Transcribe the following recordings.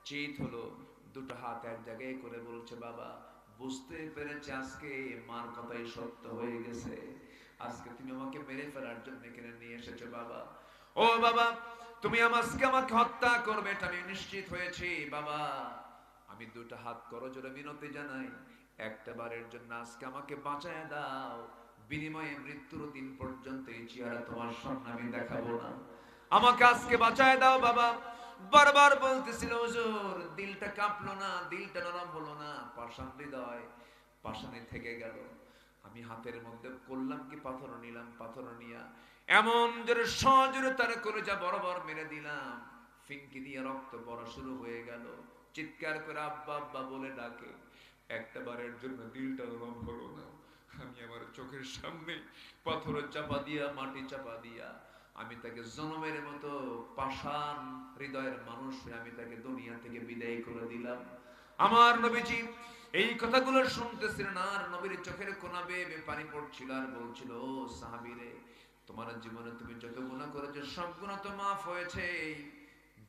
চিত হলো, দুটো হাত এক জায়গায় করে বলছে, বাবা বুঝতে পেরেছি আজকে মার কথাই সত্য হয়ে গেছে, আজকে তুমি আমাকে মেরে ফেলার জন্য এখানে নিয়ে এসেছো বাবা। ও বাবা, তুমি আজকে আমাকে হত্যা করবে এটা আমি নিশ্চিত হয়েছি বাবা। আমি দুটো হাত করজোড়ে মিনতি জানাই, একটা বারের জন্য আজকে আমাকে বাঁচায় দাও, বিনিময়ে মৃত্যুর দিন পর্যন্ত এই চেহারা তোমার সামনে আমি দেখাবো না, আমাকে আজকে বাঁচায় দাও বাবা। বারবার বলতেছিল হুজুর, দিলটা কাঁপলো না, দিলটা নরম হলো না, পাষাণ হৃদয় পাষাণে থেকে গেল। আমি হাতের মধ্যে করলাম কি, পাথর নিলাম, পাথর নিয়া এমন জোরে সজোরে তার কলেজা বরাবর মেরে দিলাম, ফিনকি দিয়ে রক্ত পড়া শুরু হয়ে গেল। চিৎকার করে আব্বা আব্বা বলে ডাকে, একটা বারের জন্য দিলটা নরম হলো না। আমি আমার চোখের সামনে পাথর চাপা দিয়া, মাটি চাপা দিয়া আমি তাকে জনমের মতো পাষাণ হৃদয়ের মানুষ আমি তাকে দুনিয়া থেকে বিদায় করে দিলাম। আমার নবীজি এই কথাগুলো শুনতেছিলেন, আর নবীর চোখের কোনা বেয়ে পানি পড়ছিল, আর বলছিল, ও সাহাবীরে, তোমার জীবনে তুমি যত গুনাহ করেছো সব গুনাহ তো মাফ হয়েছে,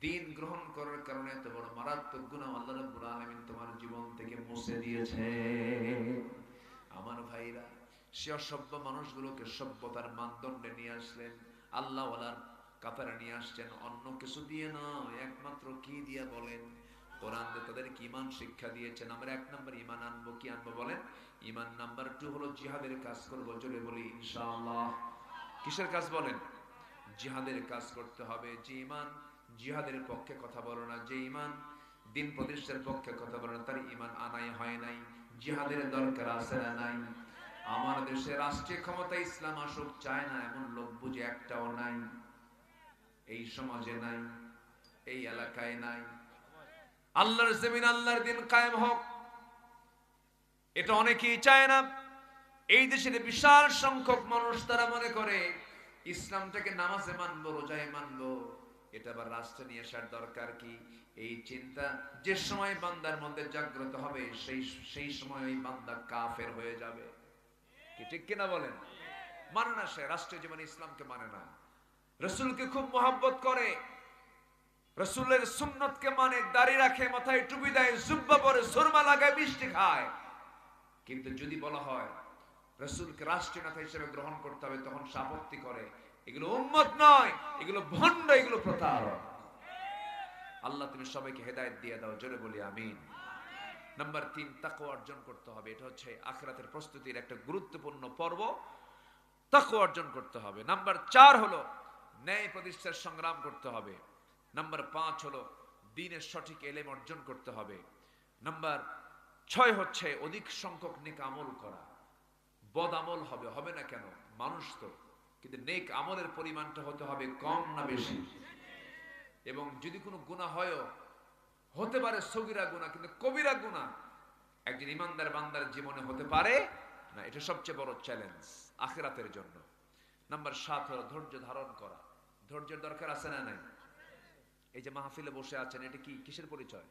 দিন গ্রহণ করার কারণে এত বড় মারাত্মক গুনাহ আল্লাহ রাব্বুল আলামিন তোমার জীবন থেকে মুছে দিয়েছে। আমার ভাইরা, সে অসভ্য মানুষগুলোকে সভ্যতার মানদণ্ডে নিয়ে আসলেন, আল্লাহ ওয়ালার কাতারে নিয়ে আসছেন, অন্য কিছু দিয়ে নয়, একমাত্র কি দিয়ে বলেন? কোরআন দিয়ে তাদেরকে ঈমান শিক্ষা দিয়েছেন। আমরা এক নম্বর ঈমান আনবো, কি আনবো বলেন? ঈমান। নাম্বার 2 হলো জিহাদের কাজ করব, জোরে বলি ইনশাআল্লাহ। কিসের কাজ বলেন? জিহাদের কাজ করতে হবে। যে ঈমান জিহাদের পক্ষে কথা বলে না, যে ঈমান দিন প্রতিষ্ঠার পক্ষে কথা বলে না, তার ঈমান আনাই হয় নাই। জিহাদের দরকার আছে না নাই? আমার দেশে রাষ্ট্রীয় ক্ষমতা ইসলাম আসুক চায় না এমন লোক বুঝে একটাও নাই, এই সমাজে নাই, এই এলাকায় নাই। আল্লাহর জমিন, আল্লাহর দিন কায়েম হোক, এটা অনেকেই চায় না। এই দেশের বিশাল সংখ্যক মানুষ তারা মনে করে ইসলামটাকে নামাজে মানবো, রোজায় মানবো, এটা আবার রাষ্ট্রে নিয়ে আসার দরকার কি? এই চিন্তা যে সময় বান্দার মধ্যে জাগ্রত হবে, সেই সময় ওই বান্দা কাফের হয়ে যাবে। কি ঠিক কিনা বলেন? মানে না, সে রাষ্ট্রীয় জীবনে ইসলামকে মানে না, রসুলকে খুব মহব্বত করে, রসুলের সুন্নতকে মানে, দাড়ি রাখে, মাথায় টুপি দেয়, জুব্বা পরে, সুরমা লাগায়, মিষ্টি খায়, কিন্তু যদি বলা হয় রসুলকে রাষ্ট্রীয় নেতা হিসেবে গ্রহণ করতে হবে, তখন সে আপত্তি করে, এগুলো উম্মত নয়, এগুলো ভণ্ড, এগুলো প্রতারক। আল্লাহ তুমি সবাইকে হেদায়েত দিয়ে দাও, জোরে বলি আমিন। নাম্বার 3, তাকওয়া অর্জন করতে হবে। এটা হচ্ছে আখিরাতের প্রস্তুতির একটা গুরুত্বপূর্ণ পর্ব, তাকওয়া অর্জন করতে হবে। নাম্বার 4 হলো ন্যায় প্রতিষ্ঠার সংগ্রাম করতে হবে। নাম্বার 5 হলো দ্বীনের সঠিক ইলম অর্জন করতে হবে। নাম্বার 6 হচ্ছে অধিক সংখ্যক নেক আমল করা। বদ আমল হবে, হবে না কেন, মানুষ তো, কিন্তু নেক আমলের পরিমাণটা হতে হবে কম না বেশি। এবং যদি কোনো গুনাহ হয়, হতে পারে সগীরা গুনাহ, কিন্তু কবিরা গুনাহ একজন ইমানদার বান্দার জীবনে হতে পারে না। এটা সবচেয়ে বড় চ্যালেঞ্জ আখিরাতের জন্য। নাম্বার 7 হলো ধৈর্য ধারণ করা। ধৈর্যের দরকার আছে না নাই? এই যে মাহফিলে বসে আছেন, এটা কি কিসের পরিচয়?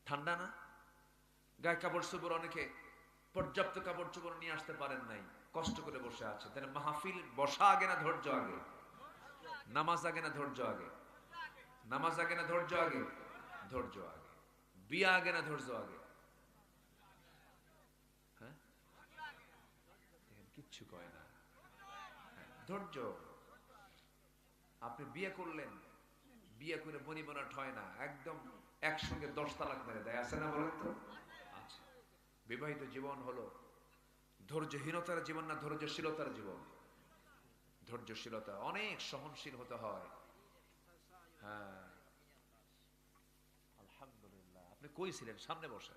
ঠান্ডা না? গায়ে কাপড় চোপড়, অনেকে পর্যাপ্ত কাপড় চোপড় নিয়ে আসতে পারেন নাই, কষ্ট করে বসে আছে। তাহলে মাহফিল বসা আগে না ধৈর্য আগে? নামাজ আগে না ধৈর্য আগে? নামাজ আগে না ধৈর্য আগে? ধৈর্য আগে। বিয়া আগে না ধৈর্য আগে? হ্যাঁ, কিচ্ছু কয় না। ধৈর্য। আপনি বিয়ে করলেন, বিয়ে করে বনিবনা হয় না, একদম একসঙ্গে 10 তালাক মেরে দেয়, আছে না বলেন তো? আচ্ছা। বিবাহিত জীবন হলো ধৈর্যহীনতার জীবন না ধৈর্যশীলতার জীবন? ধৈর্যশীলতা, অনেক সহনশীল হতে হয়। হ্যাঁ, আলহামদুলিল্লাহ। আপনি কই ছিলেন? সামনে বসে।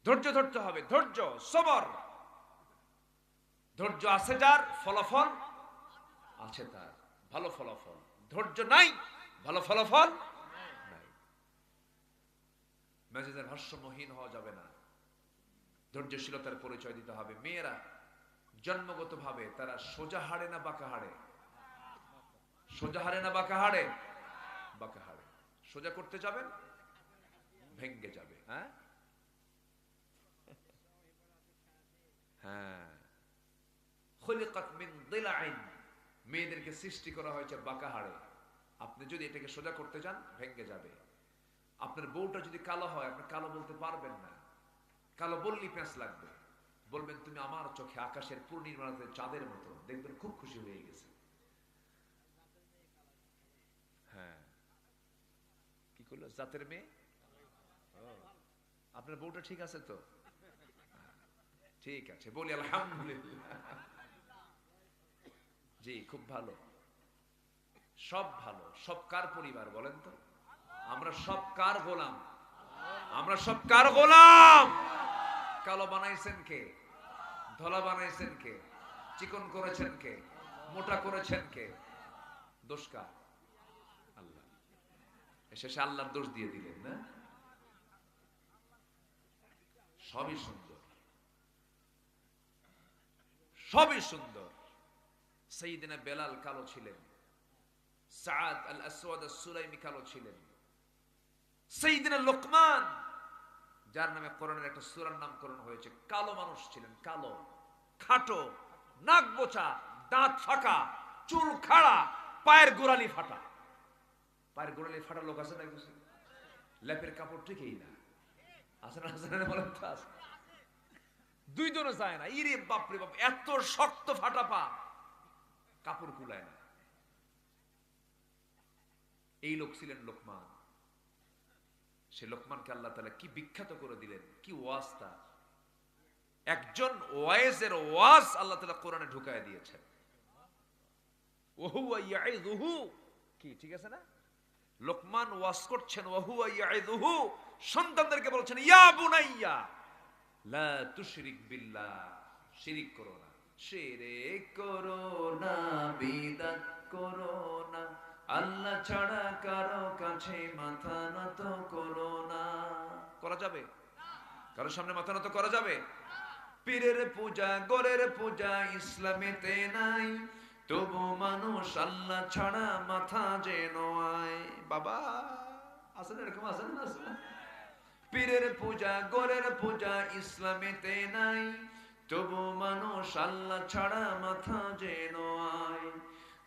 ধৈর্য ধরতে হবে, ধৈর্য, সবর। ধৈর্য আছে যার, ফলাফল আছে তার, ভালো ফলাফল। ধৈর্য নাই, ভালো ফলাফল নাই। মেজাজের ভারসাম্যহীন হওয়া যাবে না, ধৈর্যশীলতার পরিচয় দিতে হবে। মেয়েরা জন্মগত ভাবে তারা সোজা হাড়ে না বাঁকা হাড়ে? সোজা হাড়ে না বাঁকা হাড়ে? বাঁকা হাড়ে। সোজা করতে যাবেন, ভেঙ্গে যাবে। হ্যাঁ হ্যাঁ, খুলিকাত মিন দিলাইন, মেয়েদেরকে সৃষ্টি করা হয়েছে বাঁকা হাড়ে। আপনি যদি এটাকে সোজা করতে যান ভেঙে যাবে। আপনার বউটা যদি কালো হয়, আপনি কালো বলতে পারবেন না, কালো বললি প্যাঁচ লাগবে। বলবেন তুমি আমার চোখে আকাশের পূর্ণিমাতে চাঁদের মতো, দেখবেন খুব খুশি হয়ে গেছে। হ্যাঁ, কি করলো জাতের মেয়ে? আপনার বউটা ঠিক আছে তো? ঠিক আছে, বলি আলহামদুলিল্লাহ। জি, খুব ভালো, সব ভালো। সব কার পরিবার বলেন তো? আমরা সব কার গোলাম? আমরা সব কার গোলাম? কালো বানাইছেন কে? ধলা বানাইছেন কে? চিকন করেছেন কে? মোটা করেছেন কে? দোষ কার? আল্লাহ। শেষে আল্লাহর দোষ দিয়ে দিলেন না? সবই সুন্দর, সবই সুন্দর। সাইয়েদনা বেলাল কালো ছিলেন, সাআদ আল আসওয়াদ আস-সুলাইমি কালো ছিলেন, সাইয়েদনা লোকমান যার নামে কোরআনের একটা সূরার নামকরণ হয়েছে, কালো মানুষ ছিলেন। কালো, খাটো, নাক বোচা, দাঁত ফাঁকা, চুল খাড়া, পায়ের গোড়ালি ফাটা। পায়ের গোড়ালি ফাটা লোক আছে না কিছু? লেপের কাপড় ঠিকই না, আছে না? আছে না? বলেন তো আছে? দুই জনে যায় না। ইরে বাপরে বাপ, এত শক্ত ফাটা পা, কাপড় কুলায় না। এই লোক ছিলেন লোকমান। সে লোকমানকে আল্লাহ তাআলা কি বিখ্যাত করে দিলেন, কি ওয়াজ তার। একজন ওয়াইজের ওয়াজ আল্লাহ তাআলা কোরআনে ঢুকায় দিয়েছেন। ওহুয়া ইয়াইযুহু, কি ঠিক আছে না? লোকমান ওয়াজ করছেন, ওহুয়া ইয়াইযুহু, সন্তানদেরকে বলছেন ইয়া বুনাইয়া লা তুশরিক বিল্লাহ, শিরিক করো না, শিরিক করো না, বিদআত করো না, আল্লাহ ছাড়া কারো কাছে মাথা নত করো না। করা যাবে? কারো সামনে মাথা নত করা যাবে? পীরের পূজা, গোরের পূজা ইসলামেতে নাই, তবু মানুষ আল্লাহ ছাড়া মাথা যে নোয়ায়। বাবা আছে না এরকম? আছে না? আছে না? পীরের পূজা, গোরের পূজা ইসলামেতে নাই, তবু মানুষ আল্লাহ ছাড়া মাথা যে নোয়ায়।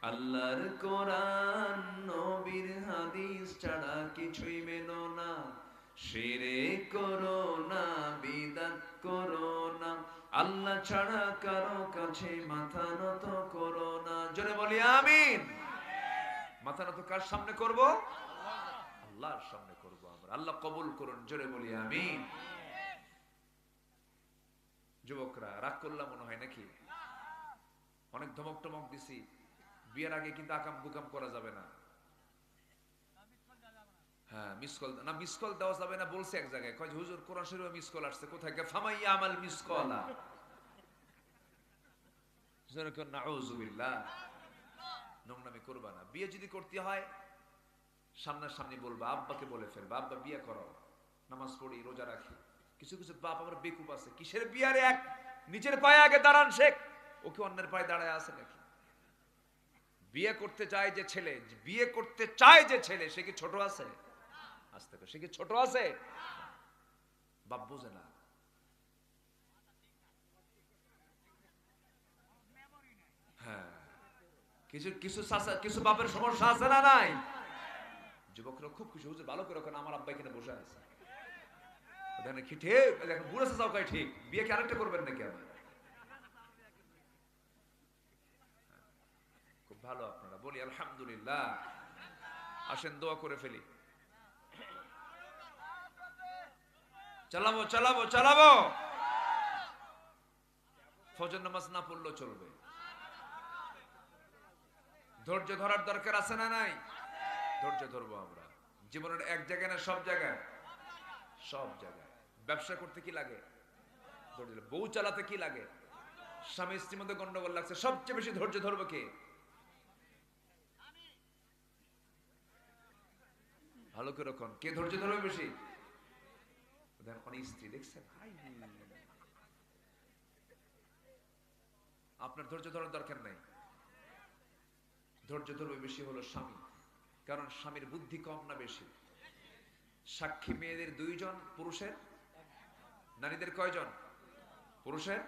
আল্লাহর কোরআন নবীর হাদিস ছাড়া কিছুই মেনো না, শিরক করো না, বিদআত করো না, আল্লাহ ছাড়া কারো কাছে মাথা নত করো না। জোরে বলি আমিন। মাথা নত কার সামনে করব? আল্লাহর সামনে করব আমরা। আল্লাহ কবুল করুন, জোরে বলি আমিন। যুবকরা রাগ করলাম মনে হয় নাকি? অনেক ধমক টমক দিছি। বিয়ের আগে কিন্তু আকাম বুকাম করা যাবে না। হ্যাঁ, মিস কল না, মিস কল দেওয়া যাবে না বলছে এক জায়গায়। কয় হুজুর কোরআন শরীফে মিস কল আসছে, কোথায়? ফামাইয়া আমাল মিস কলা, নাউযুবিল্লাহ। নোংরামি করবা না। বিয়ে যদি করতে হয় সামনাসামনি বলবা, আব্বাকে বলে ফেলবা আব্বা বিয়ে করো, নামাজ পড়ি, রোজা রাখি। কিছু কিছু বাপ আমার বেকুব আছে, কিসের বিয়ারে? এক নিজের পায়ে আগে দাঁড়ান শেখ, ওকে অন্যের পায়ে দাঁড়ায় আছে নাকি? বিয়ে করতে চায় যে ছেলে, বিয়ে করতে চায় যে ছেলে, সে কি ছোট আছে? আজ থেকে সে কি ছোট আছে? বাপ বোঝে না। হ্যাঁ, কিছু কিছু কিছু বাপের সমস্যা আছে না নাই? যুবকরা খুব খুশি, হুজুর ভালো করে ওখানে আমার আব্বা এখানে বসে আছে, দেখেন কি ঠিক, দেখেন বুড়ো চাচাও কয় ঠিক, বিয়ে কি আরেকটা করবেন নাকি? আমার খুব ভালো, আপনারা বলি আলহামদুলিল্লাহ। আসেন দোয়া করে ফেলি। চালাবো চালাবো চালাবো। ফজর নামাজ না পড়লেও চলবে। ধৈর্য ধরার দরকার আছে না নাই? ধৈর্য ধরবো আমরা। জীবনের এক জায়গায় না সব জায়গায়? সব জায়গায়। ব্যবসা করতে কি লাগে? ধৈর্য। বউ চালাতে কি লাগে? স্বামী স্ত্রীর মধ্যে গন্ডগোল লাগছে, সবচেয়ে বেশি ধৈর্য ধরবো কে? ভালো করে কোন কে ধৈর্য ধরবে বেশি? অনেক স্ত্রী দেখছেন, আপনার ধৈর্য ধরার দরকার নাই। ধৈর্য ধরবে বেশি হলো স্বামী, কারণ স্বামীর বুদ্ধি কম না বেশি? সাক্ষী মেয়েদের 2 জন, পুরুষের নারীদের কয়জন? পুরুষের